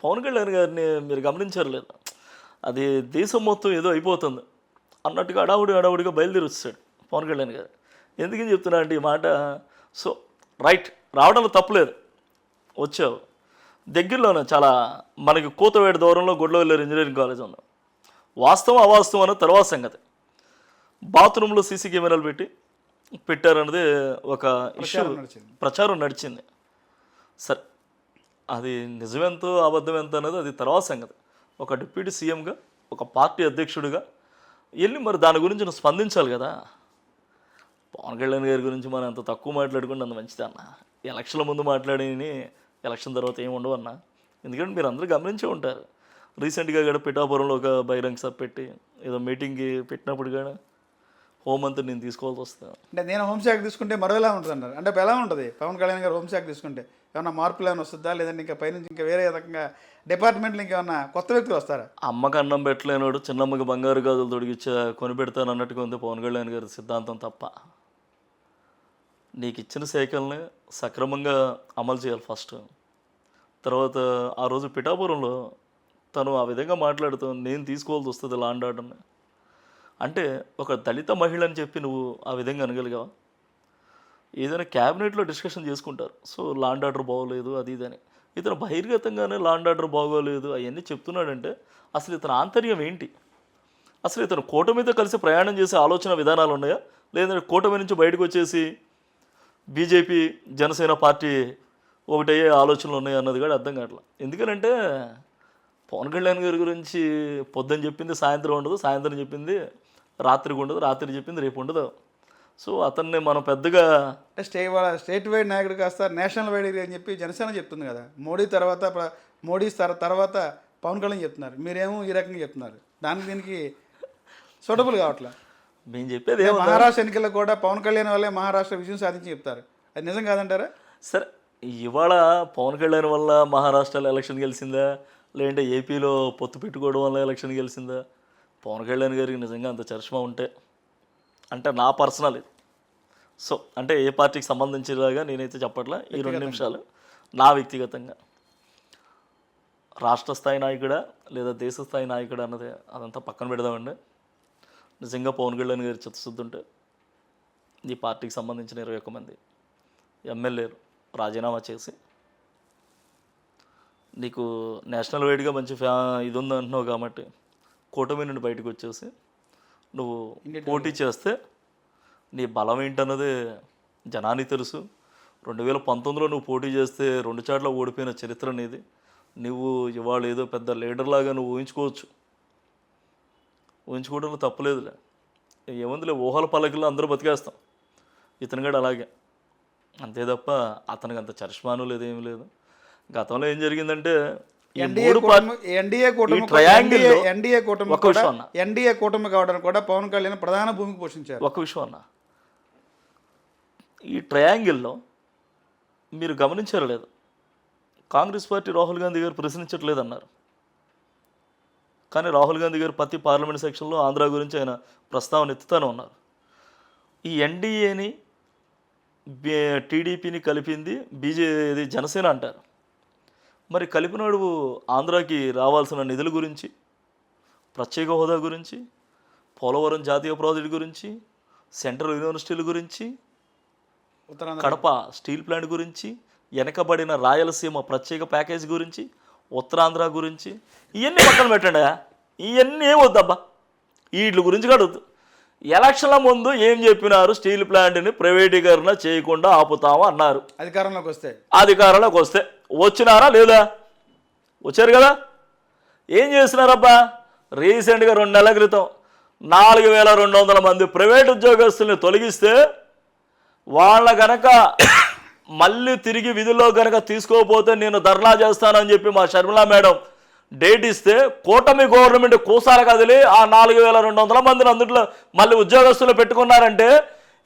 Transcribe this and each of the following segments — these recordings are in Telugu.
పవన్ కళ్యాణ్ గారిని మీరు గమనించారు లేదా? అది దేశం మొత్తం ఏదో అయిపోతుంది అన్నట్టుగా హడావుడిగా బయలుదేరి వచ్చాడు పవన్ కళ్యాణ్ గారు. ఎందుకని చెప్తున్నా అంటే ఈ మాట, సో రైట్, రావడంలో తప్పులేదు, వచ్చావు. దగ్గరలోనే చాలా మనకి కూతవేడి దూరంలో గుడ్లవెల్లేరు ఇంజనీరింగ్ కాలేజ్ ఉంది. వాస్తవం అవాస్తవం అన్న తర్వాత సంగతి. బాత్రూంలో సీసీ కెమెరాలు పెట్టారన్నది ఒక ఇష్యూ, ప్రచారం నడిచింది. సరే, అది నిజమెంతో అబద్ధం ఎంత అనేది అది తర్వాత సంగతి. ఒక డిప్యూటీ సీఎంగా, ఒక పార్టీ అధ్యక్షుడిగా వెళ్ళి మరి దాని గురించి నువ్వు స్పందించాలి కదా. పవన్ కళ్యాణ్ గారి గురించి మనం అంత తక్కువ మాట్లాడుకుంటే అంత మంచిది అన్న. ఎలక్షన్ల ముందు మాట్లాడిని ఎలక్షన్ తర్వాత ఏమి ఉండవు అన్న. ఎందుకంటే మీరు అందరూ గమనించే ఉంటారు, రీసెంట్గా కూడా పిఠాపురంలో ఒక బహిరంగ సభ పెట్టి ఏదో మీటింగ్కి పెట్టినప్పుడు కూడా హోంమంత్రి నేను తీసుకోవాల్సి వస్తుంది. అంటే నేను హోంశాఖ తీసుకుంటే మరోలా ఉంటుంది అన్నారు. అంటే ఎలా ఉంటుంది పవన్ కళ్యాణ్ గారు హోంశాఖ తీసుకుంటే? ఏమన్నా మార్పులు ఏమైనా వస్తుందా, లేదంటే ఇంకా పైనుంచి ఇంకా వేరే రకంగా డిపార్ట్మెంట్లు ఇంకేమన్నా కొత్త వ్యక్తులు వస్తారా? అమ్మకి అన్నం పెట్టలేనాడు చిన్నమ్మకి బంగారు గాజులు తొడిగిచ్చా కొని పెడతాను అన్నట్టుగా ఉంది పవన్ కళ్యాణ్ గారి సిద్ధాంతం తప్ప. నీకు ఇచ్చిన శాఖల్ని సక్రమంగా అమలు చేయాలి ఫస్ట్. తర్వాత ఆ రోజు పిఠాపురంలో తను ఆ విధంగా మాట్లాడుతూ నేను తీసుకోవాల్సి వస్తుంది లా అండ్ ఆర్డర్ని అంటే, ఒక దళిత మహిళ అని చెప్పి నువ్వు ఆ విధంగా అనగలిగావా? ఏదైనా క్యాబినెట్లో డిస్కషన్ చేసుకుంటారు, సో లా అండ్ ఆర్డర్ బాగోలేదు అది ఇదని. ఇతను బహిర్గతంగానే లా అండ్ ఆర్డర్ బాగోలేదు అవన్నీ చెప్తున్నాడంటే అసలు ఇతని ఆంతర్యం ఏంటి? అసలు ఇతను కూటమితో కలిసి ప్రయాణం చేసే ఆలోచన విధానాలు ఉన్నాయా, లేదంటే కూటమి నుంచి బయటకు వచ్చేసి బీజేపీ జనసేన పార్టీ ఒకటయ్యే ఆలోచనలు ఉన్నాయి అన్నది కూడా అర్థం కావట్లేదు. ఎందుకనంటే పవన్ కళ్యాణ్ గారి గురించి పొద్దున్న చెప్పింది సాయంత్రం ఉండదు, సాయంత్రం చెప్పింది రాత్రికి ఉండదు, రాత్రి చెప్పింది రేపు ఉండదు. సో అతన్ని మనం పెద్దగా అంటే స్టేట్ వైడ్ నాయకుడు కాస్త నేషనల్ వైడ్ అని చెప్పి జనసేన చెప్తుంది కదా. మోడీ తర్వాత పవన్ కళ్యాణ్ చెప్తున్నారు, మీరేమో ఈ రకంగా చెప్తున్నారు. దీనికి సూటబుల్ కావట్లేదు. మేము చెప్పేది మహారాష్ట్ర ఎన్నికల్లో కూడా పవన్ కళ్యాణ్ వల్లే మహారాష్ట్ర విజయం సాధించి చెప్తారు. అది నిజం కాదంటారా? సరే, ఇవాళ పవన్ కళ్యాణ్ వల్ల మహారాష్ట్రలో ఎలక్షన్ గెలిచిందా, లేదంటే ఏపీలో పొత్తు పెట్టుకోవడం వల్ల ఎలక్షన్ గెలిచిందా? పవన్ కళ్యాణ్ గారికి నిజంగా అంత చరిష్మా ఉంటే, అంటే నా పర్సనల్ ఇది. సో అంటే ఏ పార్టీకి సంబంధించినగా నేనైతే చెప్పట్లా. ఈ 2 నిమిషాలు నా వ్యక్తిగతంగా రాష్ట్ర స్థాయి నాయకుడా లేదా దేశ స్థాయి నాయకుడా అన్నది అదంతా పక్కన పెడదామండి. నిజంగా పవన్ కళ్యాణ్ గారి చిత్తశుద్ధి ఉంటే ఈ పార్టీకి సంబంధించిన 21 మంది ఎమ్మెల్యేలు రాజీనామా చేసి, నీకు నేషనల్ వైడ్గా మంచి ఇది ఉంది అంటున్నావు కాబట్టి కూటమి నుండి బయటకు వచ్చేసి నువ్వు పోటీ చేస్తే నీ బలం ఏంటన్నది జనానికి తెలుసు. 2019లో నువ్వు పోటీ చేస్తే 2 చోట్ల ఓడిపోయిన చరిత్ర నీది. నువ్వు ఇవాళ ఏదో పెద్ద లీడర్లాగా నువ్వు ఊహించుకోవడంలో తప్పలేదులే. ఏముందిలే, ఊహల పల్లకిలో అందరూ బతికేస్తాం. ఇతను కూడా అలాగే, అంతే తప్ప అతనికి అంత చరిష్మాను లేదు, ఏమీ లేదు. గతంలో ఏం జరిగిందంటే ఎన్డీఏ కూటమి కావడానికి కూడా పవన్ కళ్యాణ్ ప్రధాన భూమికి పోషించారు. ఒక విషయం అన్న, ఈ ట్రయాంగిల్లో మీరు గమనించారు లేదు, కాంగ్రెస్ పార్టీ రాహుల్ గాంధీ గారు ప్రశ్నించట్లేదు అన్నారు. కానీ రాహుల్ గాంధీ గారు ప్రతి పార్లమెంట్ సెక్షన్లో ఆంధ్ర గురించి ఆయన ప్రస్తావన ఎత్తుతానే ఉన్నారు. ఈ ఎన్డీఏని టీడీపీని కలిపింది ఇది జనసేన అంటారు. మరి కలిపినాడు ఆంధ్రాకి రావాల్సిన నిధుల గురించి, ప్రత్యేక హోదా గురించి, పోలవరం జాతీయ ప్రాజెక్టు గురించి, సెంట్రల్ యూనివర్సిటీల గురించి, కడప స్టీల్ ప్లాంట్ గురించి, వెనకబడిన రాయలసీమ ప్రత్యేక ప్యాకేజ్ గురించి, ఉత్తరాంధ్ర గురించి, ఇవన్నీ పక్కన పెట్టండి. ఇవన్నీ ఏమొద్దబ్బా, వీటి గురించి కూడా వద్దు. ఎలక్షన్ల ముందు ఏం చెప్పినారు? స్టీల్ ప్లాంట్ని ప్రైవేటీకరణ చేయకుండా ఆపుతామా అన్నారు. అధికారంలోకి వస్తే వచ్చినారా లేదా? వచ్చారు కదా. ఏం చేస్తున్నారబ్బా? రీసెంట్గా 2 నెలల క్రితం 4200 మంది ప్రైవేట్ ఉద్యోగస్తుల్ని తొలగిస్తే వాళ్ళ కనుక మళ్ళీ తిరిగి విధుల్లో కనుక తీసుకోకపోతే నేను ధర్నా చేస్తానని చెప్పి మా షర్మిలా మేడం డేట్ ఇస్తే కూటమి గవర్నమెంట్ కూసాల కదిలి ఆ 4200 మందిని అందులో మళ్ళీ ఉద్యోగస్తులు పెట్టుకున్నారంటే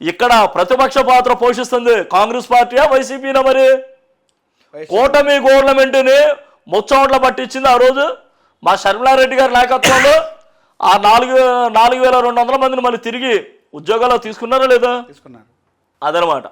ఇక్కడ ప్రతిపక్ష పాత్ర పోషిస్తుంది కాంగ్రెస్ పార్టీయా వైసీపీనా? మరి కూటమి గవర్నమెంట్ని ముచ్చోట్ల పట్టించింది ఆ రోజు మా షర్మిలారెడ్డి గారి నాయకత్వంలో. ఆ 4200 మందిని మళ్ళీ తిరిగి ఉద్యోగాల్లో తీసుకున్నారా లేదా? తీసుకున్నారు. అదనమాట.